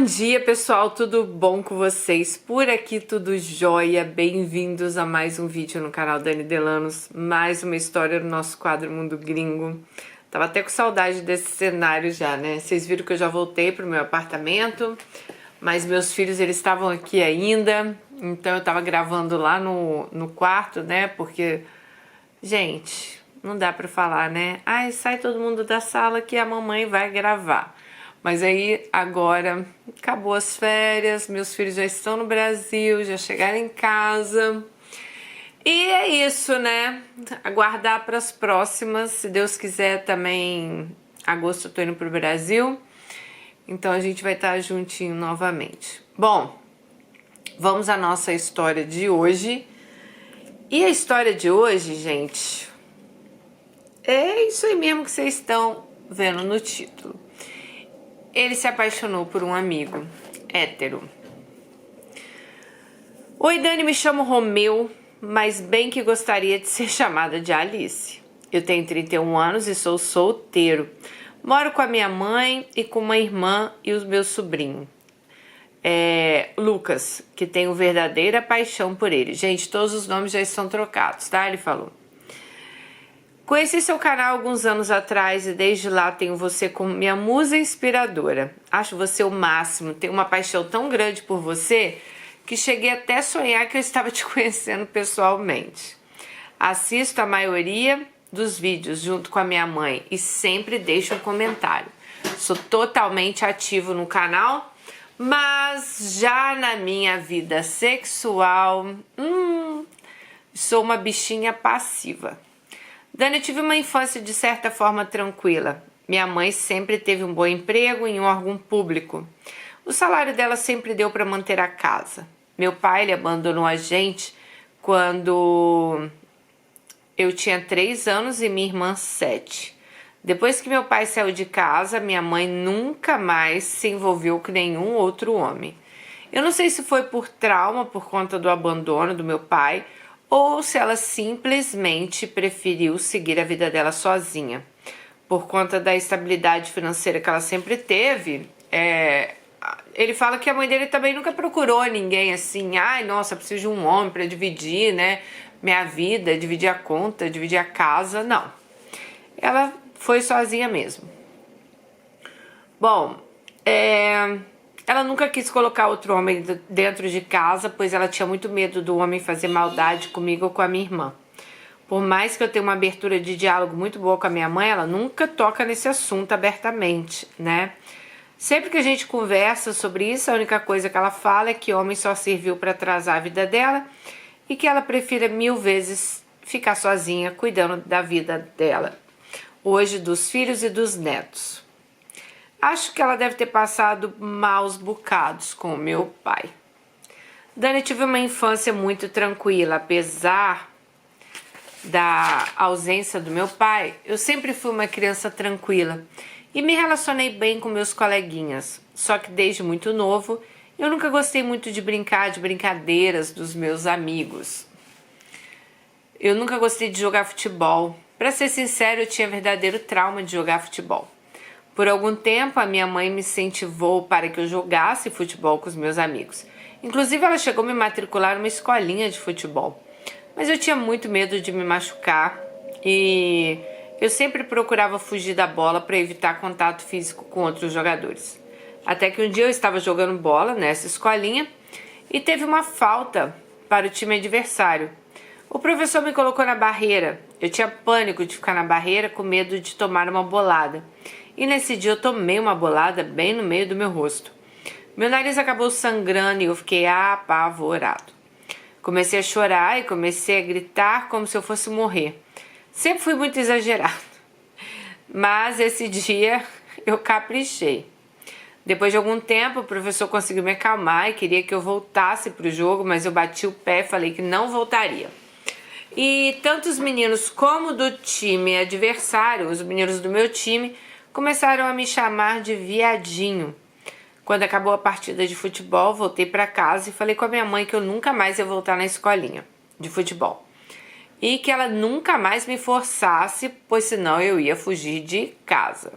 dia, pessoal, tudo bom com vocês? Por aqui tudo jóia, bem-vindos a mais um vídeo no canal Dani Delanos, mais uma história no nosso quadro Mundo Gringo. Tava até com saudade desse cenário já, né? Vocês viram que eu já voltei pro meu apartamento, mas meus filhos, eles estavam aqui ainda, então eu tava gravando lá no quarto, né? Porque, gente, não dá pra falar, né? Ai, sai todo mundo da sala que a mamãe vai gravar. Mas aí, agora, acabou as férias, meus filhos já estão no Brasil, já chegaram em casa. E é isso, né? Aguardar para as próximas. Se Deus quiser, também, agosto eu tô indo pro Brasil. Então a gente vai estar juntinho novamente. Bom, vamos à nossa história de hoje. E a história de hoje, gente, é isso aí mesmo que vocês estão vendo no título. Ele se apaixonou por um amigo hétero. Oi, Dani, me chamo Romeu, mas bem que gostaria de ser chamada de Alice. Eu tenho 31 anos e sou solteiro. Moro com a minha mãe e com uma irmã e o meu sobrinho. Lucas, que tenho verdadeira paixão por ele. Gente, todos os nomes já estão trocados, tá? Ele falou. Conheci seu canal há alguns anos atrás e desde lá tenho você como minha musa inspiradora. Acho você o máximo, tenho uma paixão tão grande por você que cheguei até a sonhar que eu estava te conhecendo pessoalmente. Assisto a maioria dos vídeos junto com a minha mãe e sempre deixo um comentário. Sou totalmente ativo no canal, mas já na minha vida sexual, sou uma bichinha passiva. Dani, eu tive uma infância de certa forma tranquila. Minha mãe sempre teve um bom emprego em um órgão público. O salário dela sempre deu para manter a casa. Meu pai, ele abandonou a gente quando eu tinha 3 anos e minha irmã 7. Depois que meu pai saiu de casa, minha mãe nunca mais se envolveu com nenhum outro homem. Eu não sei se foi por trauma por conta do abandono do meu pai ou se ela simplesmente preferiu seguir a vida dela sozinha. Por conta da estabilidade financeira que ela sempre teve, ele fala que a mãe dele também nunca procurou ninguém assim, ai, nossa, preciso de um homem para dividir, né, minha vida, dividir a conta, dividir a casa, não. Ela foi sozinha mesmo. Bom, ela nunca quis colocar outro homem dentro de casa, pois ela tinha muito medo do homem fazer maldade comigo ou com a minha irmã. Por mais que eu tenha uma abertura de diálogo muito boa com a minha mãe, ela nunca toca nesse assunto abertamente, né? Sempre que a gente conversa sobre isso, a única coisa que ela fala é que homem só serviu para atrasar a vida dela e que ela prefira 1000 vezes ficar sozinha cuidando da vida dela, hoje dos filhos e dos netos. Acho que ela deve ter passado maus bocados com o meu pai. Dani, tive uma infância muito tranquila. Apesar da ausência do meu pai, eu sempre fui uma criança tranquila e me relacionei bem com meus coleguinhas. Só que desde muito novo, eu nunca gostei muito de brincar, de brincadeiras dos meus amigos. Eu nunca gostei de jogar futebol. Para ser sincero, eu tinha verdadeiro trauma de jogar futebol. Por algum tempo, a minha mãe me incentivou para que eu jogasse futebol com os meus amigos. Inclusive, ela chegou a me matricular numa escolinha de futebol. Mas eu tinha muito medo de me machucar e eu sempre procurava fugir da bola para evitar contato físico com outros jogadores. Até que um dia eu estava jogando bola nessa escolinha e teve uma falta para o time adversário. O professor me colocou na barreira. Eu tinha pânico de ficar na barreira com medo de tomar uma bolada. E nesse dia eu tomei uma bolada bem no meio do meu rosto. Meu nariz acabou sangrando e eu fiquei apavorado. Comecei a chorar e comecei a gritar como se eu fosse morrer. Sempre fui muito exagerado. Mas esse dia eu caprichei. Depois de algum tempo o professor conseguiu me acalmar e queria que eu voltasse para o jogo, mas eu bati o pé e falei que não voltaria. E tanto os meninos como do time adversário, os meninos do meu time, começaram a me chamar de viadinho. Quando acabou a partida de futebol, voltei para casa e falei com a minha mãe que eu nunca mais ia voltar na escolinha de futebol. E que ela nunca mais me forçasse, pois senão eu ia fugir de casa.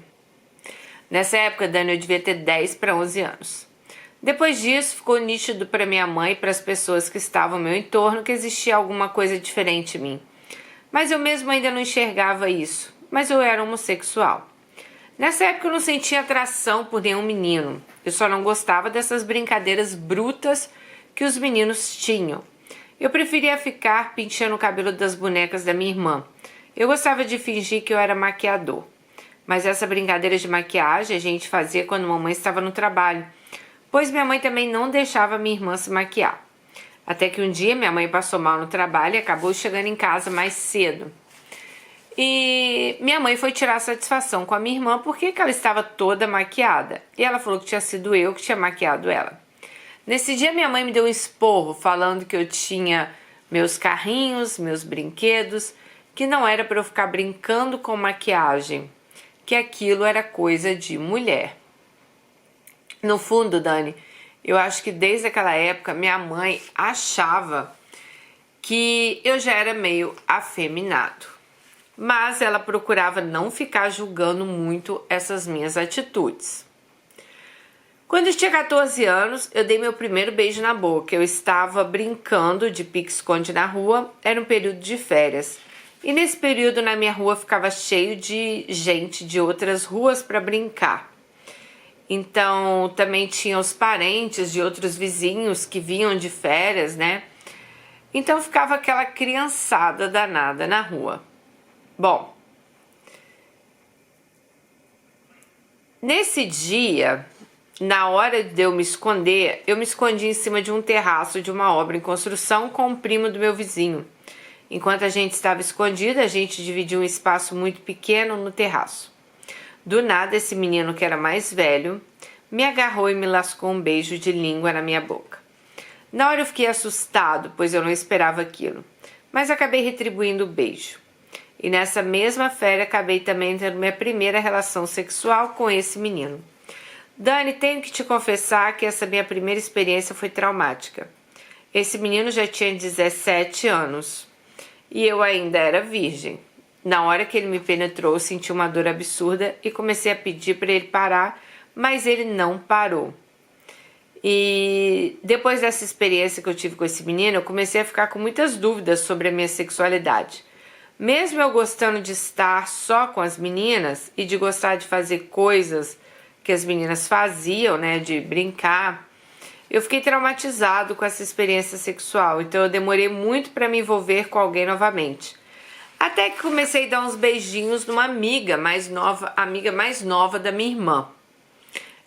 Nessa época, Dani, eu devia ter 10 para 11 anos. Depois disso, ficou nítido para minha mãe e para as pessoas que estavam ao meu entorno que existia alguma coisa diferente em mim. Mas eu mesmo ainda não enxergava isso, mas eu era homossexual. Nessa época eu não sentia atração por nenhum menino, eu só não gostava dessas brincadeiras brutas que os meninos tinham. Eu preferia ficar penteando o cabelo das bonecas da minha irmã. Eu gostava de fingir que eu era maquiador. Mas essa brincadeira de maquiagem a gente fazia quando mamãe estava no trabalho, pois minha mãe também não deixava minha irmã se maquiar. Até que um dia minha mãe passou mal no trabalho e acabou chegando em casa mais cedo. E minha mãe foi tirar satisfação com a minha irmã porque ela estava toda maquiada. E ela falou que tinha sido eu que tinha maquiado ela. Nesse dia minha mãe me deu um esporro falando que eu tinha meus carrinhos, meus brinquedos, que não era para eu ficar brincando com maquiagem, que aquilo era coisa de mulher. No fundo, Dani, eu acho que desde aquela época minha mãe achava que eu já era meio afeminado. Mas ela procurava não ficar julgando muito essas minhas atitudes. Quando eu tinha 14 anos, eu dei meu primeiro beijo na boca. Eu estava brincando de pique-esconde na rua, era um período de férias. E nesse período na minha rua ficava cheio de gente de outras ruas para brincar. Então também tinha os parentes de outros vizinhos que vinham de férias, né? Então ficava aquela criançada danada na rua. Bom, nesse dia, na hora de eu me esconder, eu me escondi em cima de um terraço de uma obra em construção com um primo do meu vizinho. Enquanto a gente estava escondida, a gente dividiu um espaço muito pequeno no terraço. Do nada, esse menino que era mais velho me agarrou e me lascou um beijo de língua na minha boca. Na hora eu fiquei assustado, pois eu não esperava aquilo, mas acabei retribuindo o beijo. E nessa mesma férias acabei também tendo minha primeira relação sexual com esse menino. Dani, tenho que te confessar que essa minha primeira experiência foi traumática. Esse menino já tinha 17 anos e eu ainda era virgem. Na hora que ele me penetrou, eu senti uma dor absurda e comecei a pedir para ele parar, mas ele não parou. E depois dessa experiência que eu tive com esse menino, eu comecei a ficar com muitas dúvidas sobre a minha sexualidade. Mesmo eu gostando de estar só com as meninas e de gostar de fazer coisas que as meninas faziam, né, de brincar, eu fiquei traumatizado com essa experiência sexual, então eu demorei muito para me envolver com alguém novamente. Até que comecei a dar uns beijinhos numa amiga mais nova da minha irmã.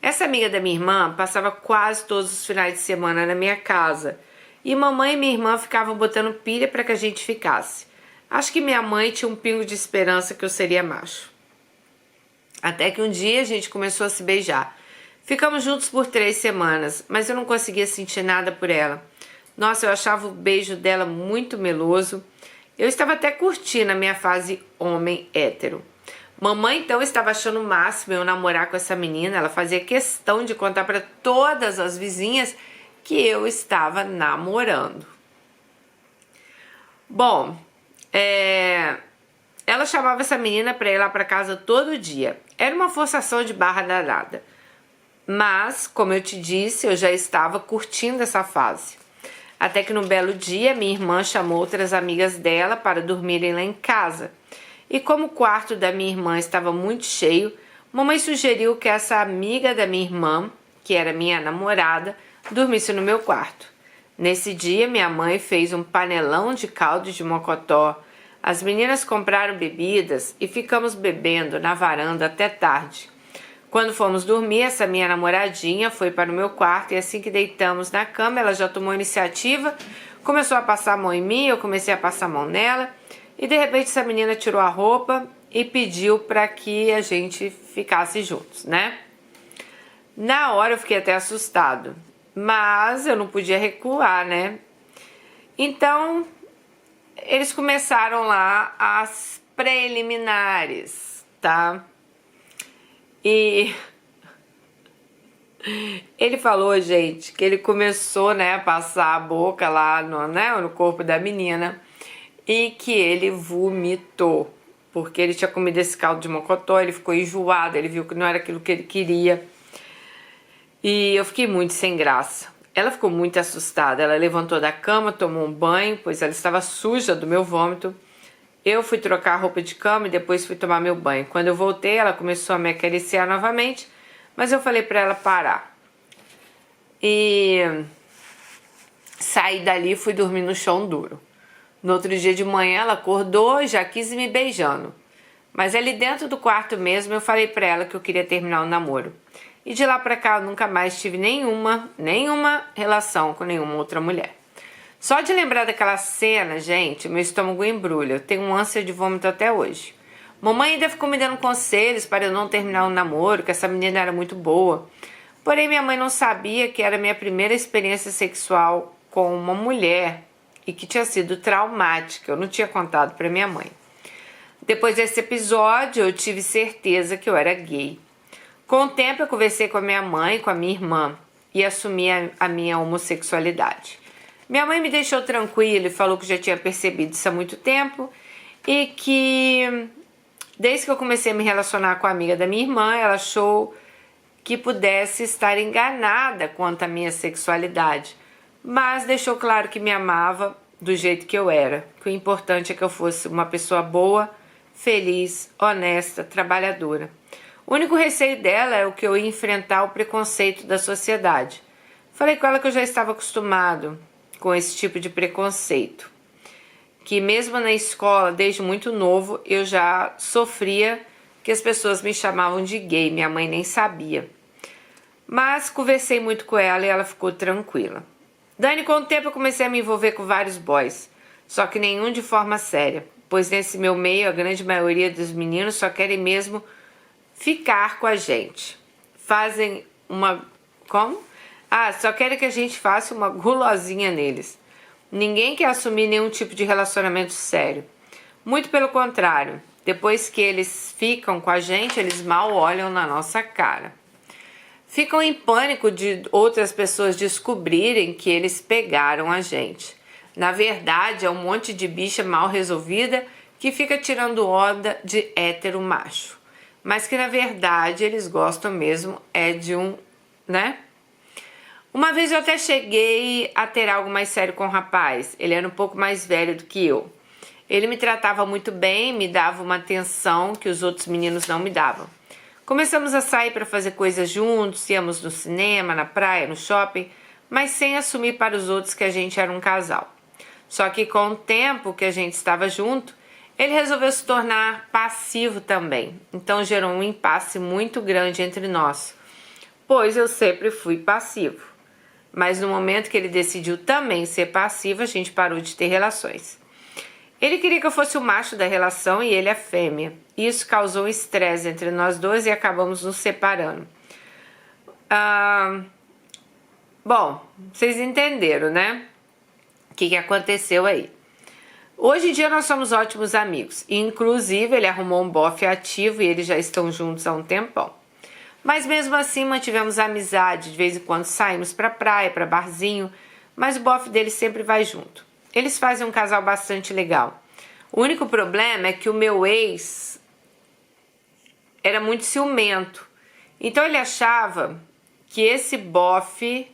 Essa amiga da minha irmã passava quase todos os finais de semana na minha casa, e mamãe e minha irmã ficavam botando pilha para que a gente ficasse. Acho que minha mãe tinha um pingo de esperança que eu seria macho. Até que um dia a gente começou a se beijar. Ficamos juntos por 3 semanas, mas eu não conseguia sentir nada por ela. Nossa, eu achava o beijo dela muito meloso. Eu estava até curtindo a minha fase homem hétero. Mamãe então estava achando o máximo eu namorar com essa menina. Ela fazia questão de contar para todas as vizinhas que eu estava namorando. Bom, ela chamava essa menina para ir lá para casa todo dia. Era uma forçação de barra danada. Mas, como eu te disse, eu já estava curtindo essa fase. Até que no belo dia, minha irmã chamou outras amigas dela para dormirem lá em casa. E como o quarto da minha irmã estava muito cheio, mamãe sugeriu que essa amiga da minha irmã, que era minha namorada, dormisse no meu quarto. Nesse dia, minha mãe fez um panelão de caldo de mocotó. As meninas compraram bebidas e ficamos bebendo na varanda até tarde. Quando fomos dormir, essa minha namoradinha foi para o meu quarto e assim que deitamos na cama, ela já tomou iniciativa, começou a passar a mão em mim, eu comecei a passar a mão nela e de repente essa menina tirou a roupa e pediu para que a gente ficasse juntos, né? Na hora eu fiquei até assustado, mas eu não podia recuar, né? Então, eles começaram lá as preliminares, tá? E ele falou, gente, que ele começou, né, a passar a boca lá no corpo da menina e que ele vomitou, porque ele tinha comido esse caldo de mocotó, ele ficou enjoado, ele viu que não era aquilo que ele queria. E eu fiquei muito sem graça. Ela ficou muito assustada. Ela levantou da cama, tomou um banho, pois ela estava suja do meu vômito. Eu fui trocar a roupa de cama e depois fui tomar meu banho. Quando eu voltei, ela começou a me acariciar novamente, mas eu falei para ela parar. E saí dali e fui dormir no chão duro. No outro dia de manhã ela acordou e já quis ir me beijando. Mas ali dentro do quarto mesmo eu falei para ela que eu queria terminar o namoro. E de lá pra cá eu nunca mais tive nenhuma relação com nenhuma outra mulher. Só de lembrar daquela cena, gente, meu estômago embrulha. Eu tenho um ânsia de vômito até hoje. Mamãe ainda ficou me dando conselhos para eu não terminar o namoro, que essa menina era muito boa. Porém, minha mãe não sabia que era a minha primeira experiência sexual com uma mulher e que tinha sido traumática. Eu não tinha contado para minha mãe. Depois desse episódio, eu tive certeza que eu era gay. Com o tempo, eu conversei com a minha mãe, com a minha irmã e assumi a minha homossexualidade. Minha mãe me deixou tranquila e falou que já tinha percebido isso há muito tempo e que desde que eu comecei a me relacionar com a amiga da minha irmã, ela achou que pudesse estar enganada quanto à minha sexualidade, mas deixou claro que me amava do jeito que eu era, que o importante é que eu fosse uma pessoa boa, feliz, honesta, trabalhadora. O único receio dela é o que eu ia enfrentar o preconceito da sociedade. Falei com ela que eu já estava acostumado com esse tipo de preconceito, que mesmo na escola, desde muito novo, eu já sofria que as pessoas me chamavam de gay, minha mãe nem sabia. Mas conversei muito com ela e ela ficou tranquila. Dani, com o tempo eu comecei a me envolver com vários boys, só que nenhum de forma séria, pois nesse meu meio a grande maioria dos meninos só querem mesmo ficar com a gente. Fazem uma... Como? Só querem que a gente faça uma gulosinha neles. Ninguém quer assumir nenhum tipo de relacionamento sério. Muito pelo contrário, depois que eles ficam com a gente, eles mal olham na nossa cara. Ficam em pânico de outras pessoas descobrirem que eles pegaram a gente. Na verdade, é um monte de bicha mal resolvida que fica tirando onda de hétero macho. Mas que na verdade eles gostam mesmo é de um, né? Uma vez eu até cheguei a ter algo mais sério com o rapaz. Ele era um pouco mais velho do que eu. Ele me tratava muito bem, me dava uma atenção que os outros meninos não me davam. Começamos a sair para fazer coisas juntos, íamos no cinema, na praia, no shopping, mas sem assumir para os outros que a gente era um casal. Só que com o tempo que a gente estava junto, ele resolveu se tornar passivo também. Então gerou um impasse muito grande entre nós, pois eu sempre fui passivo. Mas no momento que ele decidiu também ser passivo, a gente parou de ter relações. Ele queria que eu fosse o macho da relação e ele a fêmea. Isso causou um estresse entre nós dois e acabamos nos separando. Bom, vocês entenderam, né? O que aconteceu aí. Hoje em dia nós somos ótimos amigos. Inclusive ele arrumou um bofe ativo e eles já estão juntos há um tempão. Mas mesmo assim mantivemos a amizade, de vez em quando saímos pra praia, pra barzinho, mas o bofe deles sempre vai junto. Eles fazem um casal bastante legal. O único problema é que o meu ex era muito ciumento. Então ele achava que esse bofe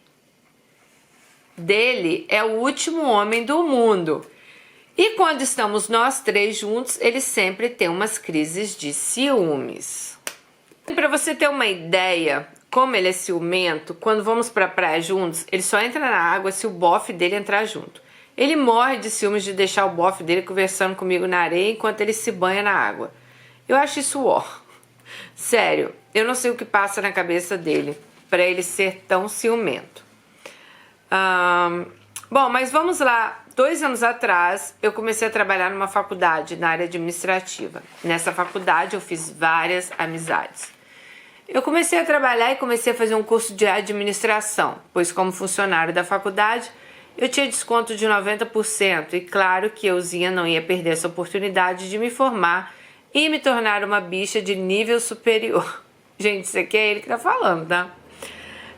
dele é o último homem do mundo. E quando estamos nós três juntos, ele sempre tem umas crises de ciúmes. Para você ter uma ideia como ele é ciumento, quando vamos pra praia juntos, ele só entra na água se o bofe dele entrar junto. Ele morre de ciúmes de deixar o bofe dele conversando comigo na areia enquanto ele se banha na água. Eu acho isso ó. Sério, eu não sei o que passa na cabeça dele para ele ser tão ciumento. Bom, mas vamos lá. 2 anos atrás, eu comecei a trabalhar numa faculdade na área administrativa. Nessa faculdade, eu fiz várias amizades. Eu comecei a trabalhar e comecei a fazer um curso de administração, pois como funcionário da faculdade, eu tinha desconto de 90% e claro que euzinha não ia perder essa oportunidade de me formar e me tornar uma bicha de nível superior. Gente, isso aqui é ele que tá falando, tá?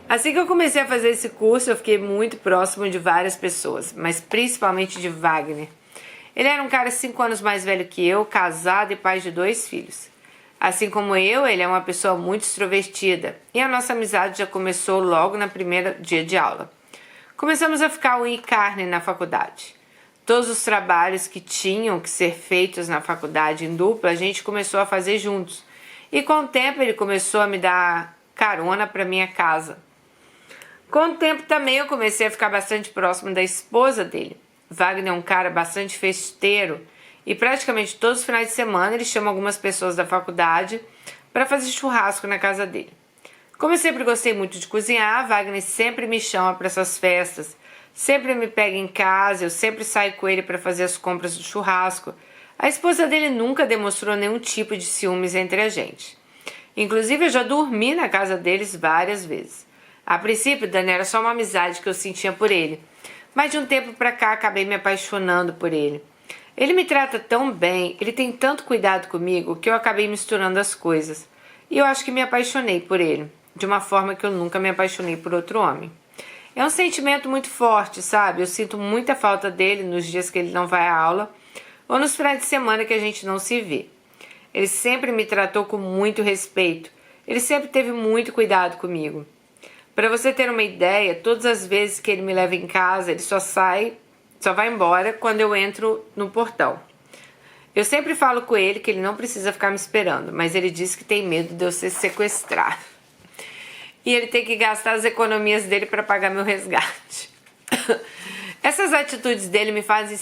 Assim que eu comecei a fazer esse curso, eu fiquei muito próximo de várias pessoas, mas principalmente de Wagner. Ele era um cara 5 anos mais velho que eu, casado e pai de 2 filhos. Assim como eu, ele é uma pessoa muito extrovertida e a nossa amizade já começou logo no primeiro dia de aula. Começamos a ficar unha e carne na faculdade. Todos os trabalhos que tinham que ser feitos na faculdade em dupla, a gente começou a fazer juntos. E com o tempo ele começou a me dar carona para minha casa. Com o tempo também eu comecei a ficar bastante próximo da esposa dele. Wagner é um cara bastante festeiro e praticamente todos os finais de semana ele chama algumas pessoas da faculdade para fazer churrasco na casa dele. Como eu sempre gostei muito de cozinhar, Wagner sempre me chama para essas festas, sempre me pega em casa, eu sempre saio com ele para fazer as compras do churrasco. A esposa dele nunca demonstrou nenhum tipo de ciúmes entre a gente. Inclusive eu já dormi na casa deles várias vezes. A princípio, Dani, era só uma amizade que eu sentia por ele, mas de um tempo pra cá acabei me apaixonando por ele. Ele me trata tão bem, ele tem tanto cuidado comigo que eu acabei misturando as coisas. E eu acho que me apaixonei por ele, de uma forma que eu nunca me apaixonei por outro homem. É um sentimento muito forte, sabe? Eu sinto muita falta dele nos dias que ele não vai à aula ou nos finais de semana que a gente não se vê. Ele sempre me tratou com muito respeito. Ele sempre teve muito cuidado comigo. Para você ter uma ideia, todas as vezes que ele me leva em casa, ele só vai embora quando eu entro no portão. Eu sempre falo com ele que ele não precisa ficar me esperando, mas ele diz que tem medo de eu ser sequestrado. E ele tem que gastar as economias dele para pagar meu resgate. Essas atitudes dele me fazem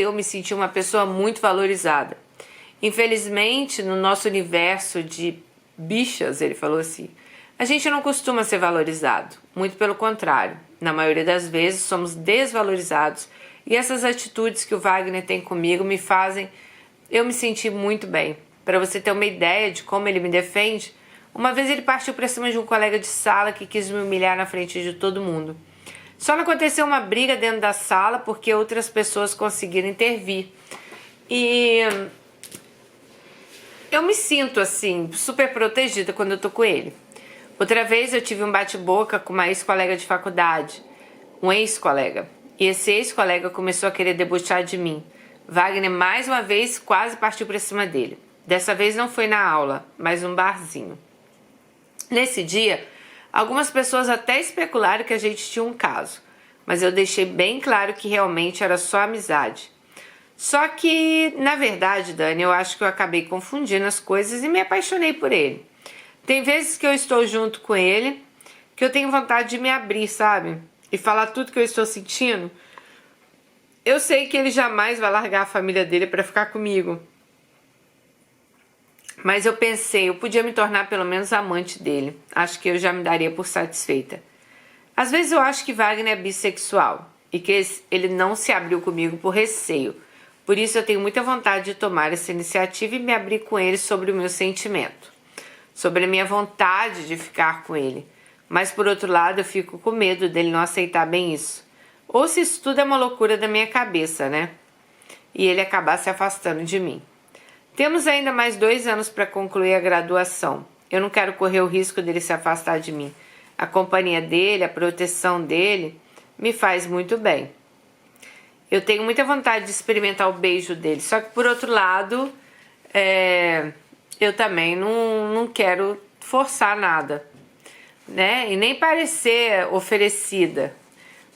eu me sentir uma pessoa muito valorizada. Infelizmente, no nosso universo de bichas, ele falou assim, a gente não costuma ser valorizado, muito pelo contrário. Na maioria das vezes somos desvalorizados e essas atitudes que o Wagner tem comigo me fazem eu me sentir muito bem. Para você ter uma ideia de como ele me defende, uma vez ele partiu para cima de um colega de sala que quis me humilhar na frente de todo mundo. Só não aconteceu uma briga dentro da sala porque outras pessoas conseguiram intervir. E eu me sinto assim, super protegida quando eu tô com ele. Outra vez eu tive um bate-boca com uma ex-colega de faculdade, um ex-colega. E esse ex-colega começou a querer debochar de mim. Wagner mais uma vez quase partiu para cima dele. Dessa vez não foi na aula, mas num barzinho. Nesse dia, algumas pessoas até especularam que a gente tinha um caso, mas eu deixei bem claro que realmente era só amizade. Só que, na verdade, Dani, eu acho que eu acabei confundindo as coisas e me apaixonei por ele. Tem vezes que eu estou junto com ele que eu tenho vontade de me abrir, sabe? E falar tudo que eu estou sentindo. Eu sei que ele jamais vai largar a família dele para ficar comigo. Mas eu pensei, eu podia me tornar pelo menos amante dele. Acho que eu já me daria por satisfeita. Às vezes eu acho que Wagner é bissexual e que ele não se abriu comigo por receio. Por isso eu tenho muita vontade de tomar essa iniciativa e me abrir com ele sobre o meu sentimento, sobre a minha vontade de ficar com ele. Mas por outro lado eu fico com medo dele não aceitar bem isso. Ou se isso tudo é uma loucura da minha cabeça, né? E ele acabar se afastando de mim. Temos ainda mais 2 anos para concluir a graduação. Eu não quero correr o risco dele se afastar de mim. A companhia dele, a proteção dele, me faz muito bem. Eu tenho muita vontade de experimentar o beijo dele. Só que por outro lado, eu também não quero forçar nada, né? E nem parecer oferecida.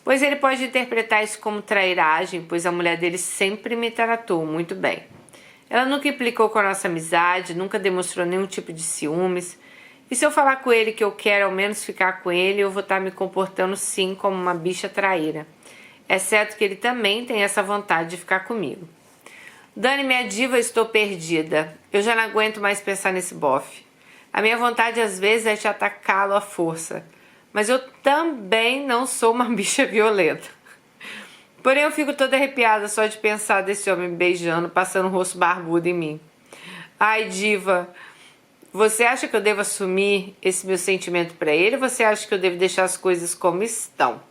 Pois ele pode interpretar isso como trairagem, pois a mulher dele sempre me tratou muito bem. Ela nunca implicou com a nossa amizade, nunca demonstrou nenhum tipo de ciúmes. E se eu falar com ele que eu quero ao menos ficar com ele, eu vou estar me comportando sim como uma bicha traíra. Exceto que ele também tem essa vontade de ficar comigo. Dani, minha diva, estou perdida. Eu já não aguento mais pensar nesse bofe. A minha vontade às vezes é te atacá-lo à força. Mas eu também não sou uma bicha violenta. Porém eu fico toda arrepiada só de pensar desse homem me beijando, passando um rosto barbudo em mim. Ai, diva, você acha que eu devo assumir esse meu sentimento pra ele ou você acha que eu devo deixar as coisas como estão?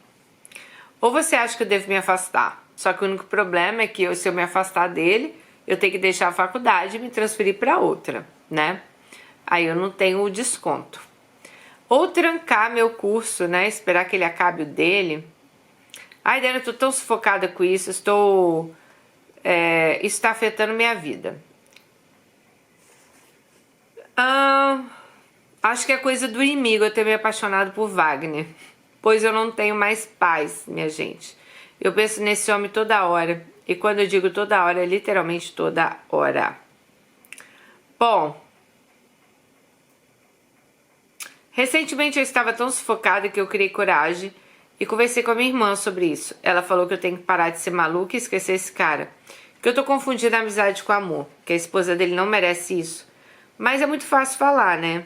Ou você acha que eu devo me afastar? Só que o único problema é que se eu me afastar dele, eu tenho que deixar a faculdade e me transferir pra outra, né? Aí eu não tenho o desconto. Ou trancar meu curso, né? Esperar que ele acabe o dele. Ai, Dani, eu tô tão sufocada com isso. Isso tá afetando minha vida. Ah, acho que é coisa do inimigo eu ter me apaixonado por Wagner, pois eu não tenho mais paz, minha gente. Eu penso nesse homem toda hora, e quando eu digo toda hora, é literalmente toda hora. Bom, recentemente eu estava tão sufocada que eu criei coragem e conversei com a minha irmã sobre isso. Ela falou que eu tenho que parar de ser maluca e esquecer esse cara, que eu tô confundindo a amizade com amor, que a esposa dele não merece isso. Mas é muito fácil falar, né?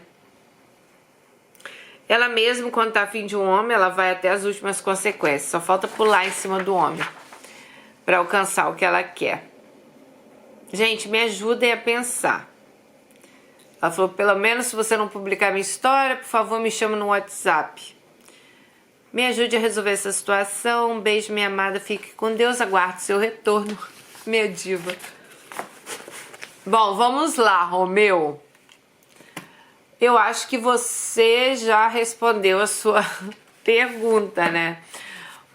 Ela mesmo, quando tá afim de um homem, ela vai até as últimas consequências. Só falta pular em cima do homem pra alcançar o que ela quer. Gente, me ajudem a pensar. Ela falou, pelo menos se você não publicar minha história, por favor, me chama no WhatsApp. Me ajude a resolver essa situação. Um beijo, minha amada. Fique com Deus. Aguarde seu retorno, minha diva. Bom, vamos lá, Romeu. Eu acho que você já respondeu a sua pergunta, né?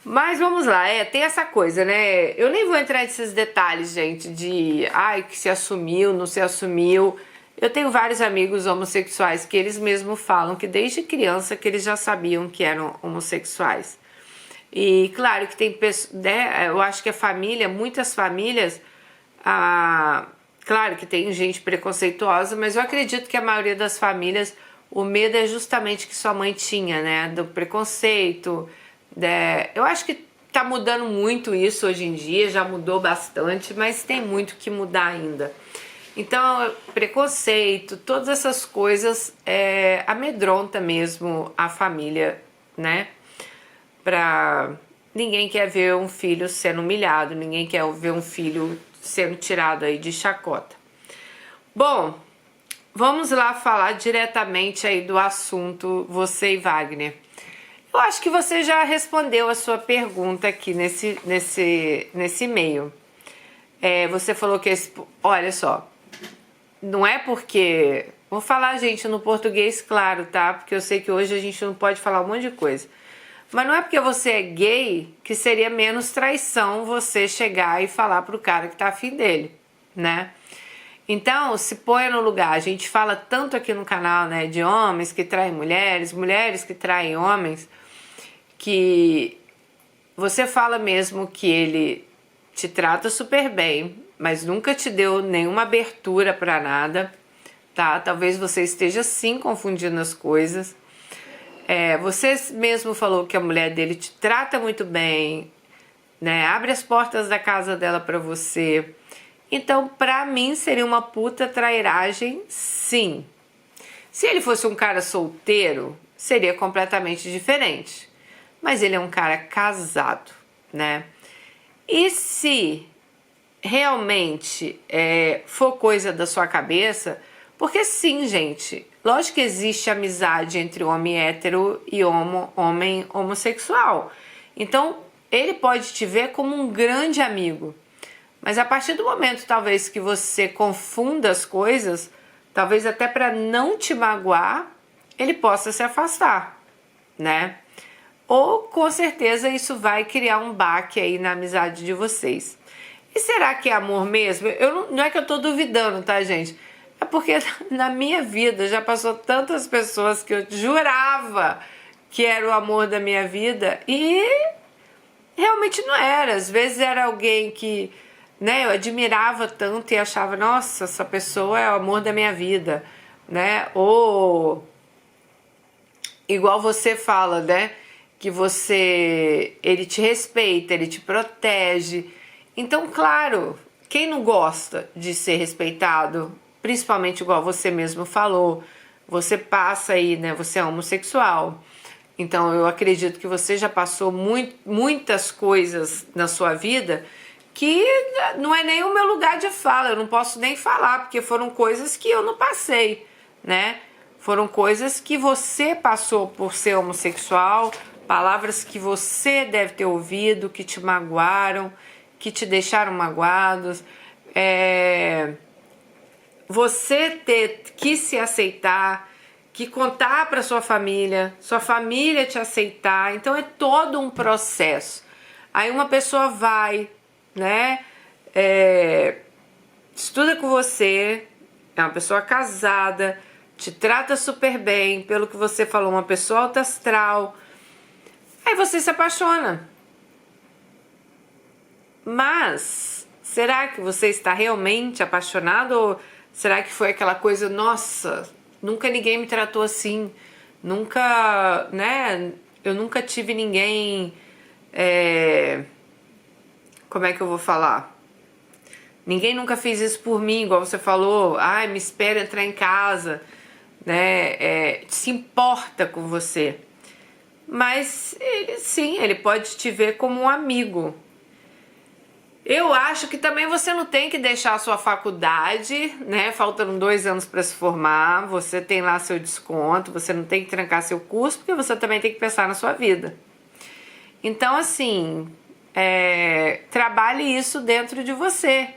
Mas vamos lá, tem essa coisa, né? Eu nem vou entrar nesses detalhes, gente, de que se assumiu, não se assumiu. Eu tenho vários amigos homossexuais que eles mesmos falam que desde criança que eles já sabiam que eram homossexuais. E claro que tem pessoas, né? Eu acho que a família, muitas famílias, claro que tem gente preconceituosa, mas eu acredito que a maioria das famílias, o medo é justamente que sua mãe tinha, né? Do preconceito. Eu acho que tá mudando muito isso hoje em dia, já mudou bastante, mas tem muito que mudar ainda. Então, preconceito, todas essas coisas amedronta mesmo a família, né? Ninguém quer ver um filho sendo humilhado, ninguém quer ver um filho sendo tirado aí de chacota. Bom, vamos lá falar diretamente aí do assunto você e Wagner. Eu acho que você já respondeu a sua pergunta aqui nesse e-mail. Você falou que olha só, não é porque... Vou falar, gente, no português, claro, tá? Porque eu sei que hoje a gente não pode falar um monte de coisa. Mas não é porque você é gay que seria menos traição você chegar e falar pro cara que tá afim dele, né? Então, se põe no lugar. A gente fala tanto aqui no canal, né? De homens que traem mulheres, mulheres que traem homens, que você fala mesmo que ele te trata super bem, mas nunca te deu nenhuma abertura pra nada, tá? Talvez você esteja sim confundindo as coisas. Você mesmo falou que a mulher dele te trata muito bem, né? Abre as portas da casa dela pra você. Então, pra mim, seria uma puta trairagem, sim. Se ele fosse um cara solteiro, seria completamente diferente. Mas ele é um cara casado, né? E se realmente for coisa da sua cabeça, porque sim, gente, lógico que existe amizade entre homem hétero e homem homossexual. Então, ele pode te ver como um grande amigo. Mas a partir do momento, talvez, que você confunda as coisas, talvez até para não te magoar, ele possa se afastar, né? Ou, com certeza, isso vai criar um baque aí na amizade de vocês. E será que é amor mesmo? Não é que eu tô duvidando, tá, gente? É porque na minha vida já passou tantas pessoas que eu jurava que era o amor da minha vida e realmente não era. Às vezes era alguém que, né, eu admirava tanto e achava, nossa, essa pessoa é o amor da minha vida, né? Ou igual você fala, né? Que ele te respeita, ele te protege. Então, claro, quem não gosta de ser respeitado, principalmente igual você mesmo falou, você passa aí, né? Você é homossexual. Então, eu acredito que você já passou muitas coisas na sua vida que não é nem o meu lugar de fala, eu não posso nem falar, porque foram coisas que eu não passei, né? Foram coisas que você passou por ser homossexual, palavras que você deve ter ouvido, que te magoaram, que te deixaram magoados. Você ter que se aceitar, que contar para sua família te aceitar. Então é todo um processo. Aí uma pessoa vai, né? Estuda com você, é uma pessoa casada, te trata super bem, pelo que você falou, uma pessoa alta astral. Aí você se apaixona. Mas será que você está realmente apaixonado? Ou será que foi aquela coisa, nossa, nunca ninguém me tratou assim, nunca, né? Eu nunca tive ninguém, como é que eu vou falar? Ninguém nunca fez isso por mim, igual você falou, ai, me espera entrar em casa, né? Se importa com você. Mas ele, sim, ele pode te ver como um amigo. Eu acho que também você não tem que deixar a sua faculdade, né? Faltando 2 anos para se formar, você tem lá seu desconto, você não tem que trancar seu curso, porque você também tem que pensar na sua vida. Então, assim, trabalhe isso dentro de você.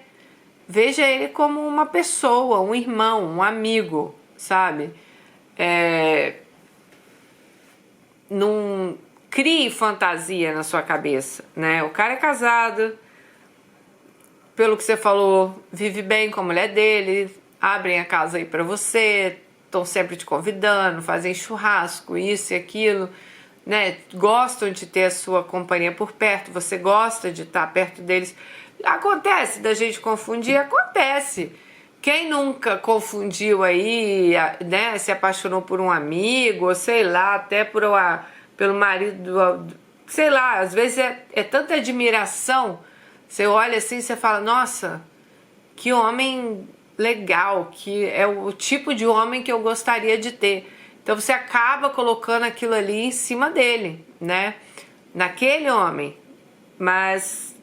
Veja ele como uma pessoa, um irmão, um amigo, sabe? Não crie fantasia na sua cabeça, né? O cara é casado, pelo que você falou, vive bem com a mulher dele, abrem a casa aí pra você, estão sempre te convidando, fazem churrasco, isso e aquilo, né? Gostam de ter a sua companhia por perto, você gosta de estar perto deles. Acontece da gente confundir, acontece. Quem nunca confundiu aí, né? Se apaixonou por um amigo, ou sei lá, até pelo marido, sei lá, às vezes é tanta admiração. Você olha assim e você fala, nossa, que homem legal, que é o tipo de homem que eu gostaria de ter. Então você acaba colocando aquilo ali em cima dele, né? Naquele homem. Mas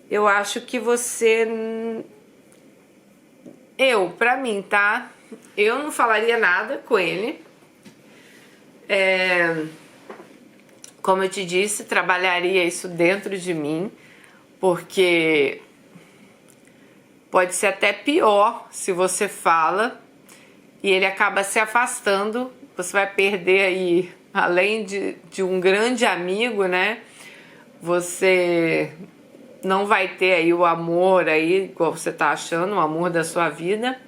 eu acho que você... pra mim, tá? Eu não falaria nada com ele. Como eu te disse, trabalharia isso dentro de mim, porque pode ser até pior se você fala e ele acaba se afastando. Você vai perder aí, além de um grande amigo, né? Você não vai ter aí o amor aí, igual você tá achando, o amor da sua vida.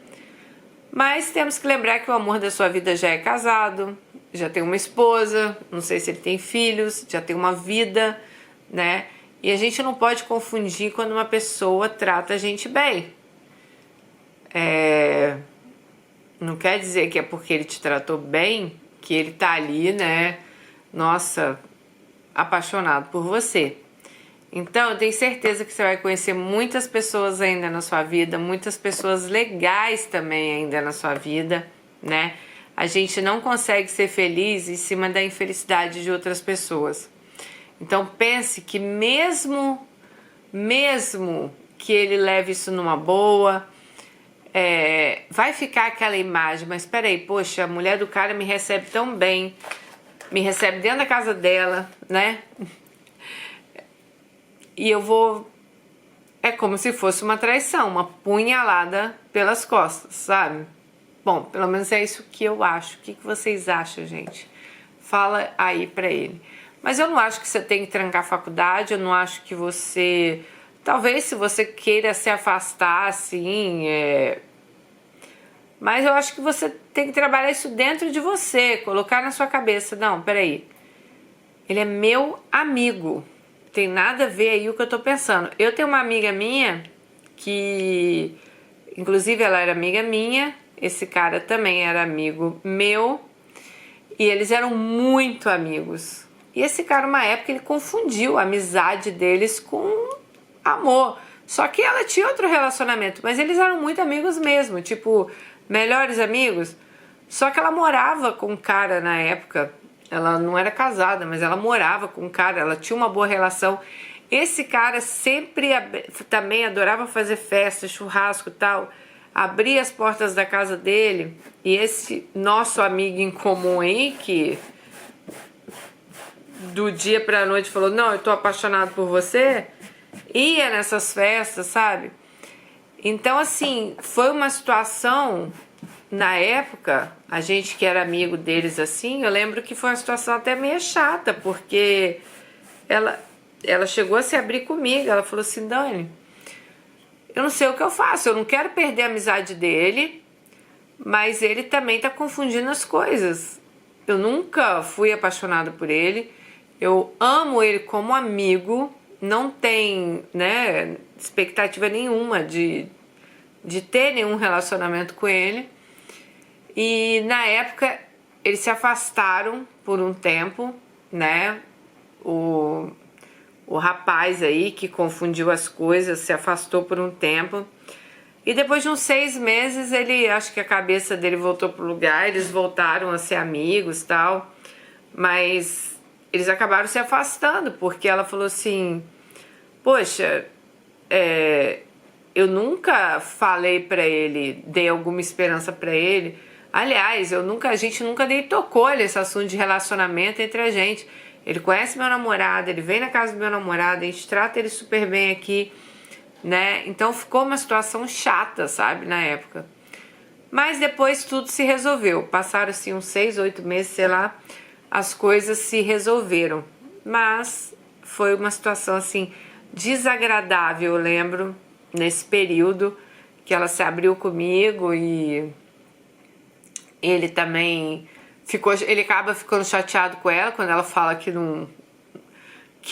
Mas temos que lembrar que o amor da sua vida já é casado, já tem uma esposa, não sei se ele tem filhos, já tem uma vida, né? E a gente não pode confundir quando uma pessoa trata a gente bem. Não quer dizer que é porque ele te tratou bem que ele tá ali, né? Nossa, apaixonado por você. Então, eu tenho certeza que você vai conhecer muitas pessoas ainda na sua vida, muitas pessoas legais também ainda na sua vida, né? A gente não consegue ser feliz em cima da infelicidade de outras pessoas. Então, pense que mesmo que ele leve isso numa boa, vai ficar aquela imagem, mas peraí, poxa, a mulher do cara me recebe tão bem, me recebe dentro da casa dela, né? E eu vou... É como se fosse uma traição, uma punhalada pelas costas, sabe? Bom, pelo menos é isso que eu acho. O que vocês acham, gente? Fala aí pra ele. Mas eu não acho que você tem que trancar a faculdade, eu não acho que você... Talvez se você queira se afastar, assim, mas eu acho que você tem que trabalhar isso dentro de você, colocar na sua cabeça, não, peraí, ele é meu amigo. Tem nada a ver aí o que eu tô pensando. Eu tenho uma amiga minha que, inclusive, ela era amiga minha, esse cara também era amigo meu, e eles eram muito amigos. E esse cara, uma época, ele confundiu a amizade deles com amor. Só que ela tinha outro relacionamento, mas eles eram muito amigos mesmo, tipo, melhores amigos. Só que ela morava com um cara na época. Ela não era casada, mas ela morava com um cara, ela tinha uma boa relação. Esse cara sempre também adorava fazer festa, churrasco e tal. Abria as portas da casa dele. E esse nosso amigo em comum aí, que do dia pra noite falou, não, eu tô apaixonado por você, ia nessas festas, sabe? Então, assim, foi uma situação... Na época, a gente que era amigo deles assim, eu lembro que foi uma situação até meio chata, porque ela chegou a se abrir comigo, ela falou assim, Dani, eu não sei o que eu faço, eu não quero perder a amizade dele, mas ele também tá confundindo as coisas. Eu nunca fui apaixonada por ele, eu amo ele como amigo, não tem, né, expectativa nenhuma de ter nenhum relacionamento com ele. E na época eles se afastaram por um tempo, né? O rapaz aí que confundiu as coisas se afastou por um tempo. E depois de uns 6 meses, acho que a cabeça dele voltou pro lugar, eles voltaram a ser amigos e tal. Mas eles acabaram se afastando, porque ela falou assim, poxa, eu nunca falei pra ele, dei alguma esperança pra ele. Aliás, a gente nunca nem tocou nesse assunto de relacionamento entre a gente. Ele conhece meu namorado, ele vem na casa do meu namorado, a gente trata ele super bem aqui, né? Então ficou uma situação chata, sabe, na época. Mas depois tudo se resolveu. Passaram assim uns 6, 8 meses, sei lá, as coisas se resolveram. Mas foi uma situação assim desagradável, eu lembro, nesse período que ela se abriu comigo e ele também ele acaba ficando chateado com ela quando ela fala que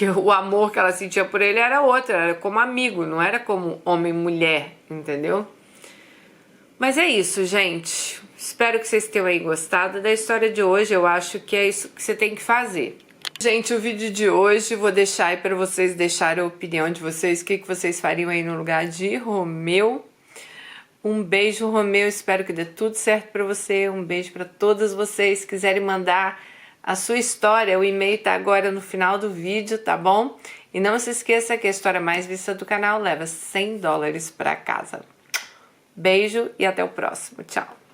o amor que ela sentia por ele era outro, era como amigo, não era como homem e mulher, entendeu? Mas é isso, gente. Espero que vocês tenham aí gostado da história de hoje. Eu acho que é isso que você tem que fazer. Gente, o vídeo de hoje vou deixar aí para vocês deixarem a opinião de vocês, o que vocês fariam aí no lugar de Romeu. Um beijo, Romeu, espero que dê tudo certo para você. Um beijo para todas vocês. Se quiserem mandar a sua história, o e-mail tá agora no final do vídeo, tá bom? E não se esqueça que a história mais vista do canal leva $100 para casa. Beijo e até o próximo. Tchau!